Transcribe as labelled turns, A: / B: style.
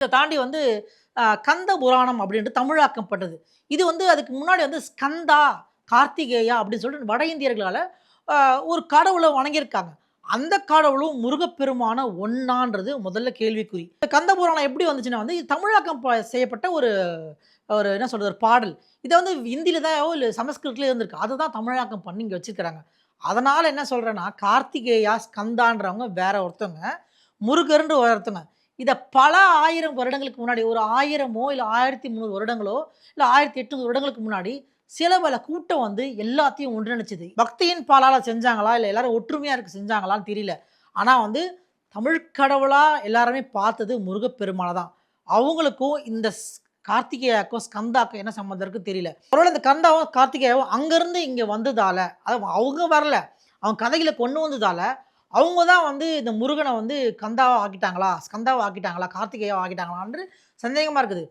A: இத தாண்டி வந்து கந்த புராணம் அப்படின்ட்டு தமிழாக்கப்பட்டது. இது வந்து அதுக்கு முன்னாடி வந்து ஸ்கந்தா, கார்த்திகேயா அப்படின்னு சொல்லிட்டு வட இந்தியர்களால அ ஒரு கடவுள வணங்கியிருக்காங்க. அந்த கடவுளும் முருகப்பெருமான ஒண்ணான்றது முதல்ல கேள்விக்குறி. இந்த கந்த புராணம் எப்படி வந்துச்சுன்னா வந்து, இது தமிழாக்கம் செய்யப்பட்ட ஒரு ஒரு என்ன சொல்றது? ஒரு பாடல். இத வந்து ஹிந்தில தானோ இல்ல சமஸ்கிருதத்திலயோ இருந்திருக்கு. அத தான் தமிழாக்கம் பண்ணி இங்க வச்சிருக்காங்க. அதனால என்ன சொல்றேன்னா, கார்த்திகேயா, ஸ்கந்தான்றவங்க வேற ஒருத்தவங்க. முருகர்ன்ற ஒருத்தவங்க. இத பல 1000 வருடங்களுக்கு முன்னாடி ஒரு 1000மோ இல்ல 1300 வருடங்களோ, இல்ல 1800 வருடங்களுக்கு முன்னாடி சில பல கூட்டம் வந்து எல்லாத்தையும் ஒன்றிணைச்சது. பக்தியின் பாலால செஞ்சாங்களா? இல்ல எல்லாரும் ஒற்றுமையா இருக்க செஞ்சாங்களான்னு தெரியல. ஆனா வந்து தமிழ் கடவுளா எல்லாருமே பார்த்தது முருகப்பெருமான தான். அவங்களுக்கும் இந்த கார்த்திகேயாக்கும், ஸ்கந்தாக்கும் என்ன சம்மந்தம் இருக்குன்னு தெரியல. ஒருவேள இந்த கந்தாவும், கார்த்திகேயாவும் அங்கருந்து இங்க வந்ததால, அவங்க வரல. அவங்க கதைகள கொண்டு வந்ததால, அவங்க தான் வந்து இந்த முருகன வந்து கந்தாவா ஆக்கிட்டாங்களா? ஸ்கந்தாவா ஆக்கிட்டாங்களா? கார்த்திகேயாவா ஆக்கிட்டாங்களான்னு சந்தேகமா இருக்குது.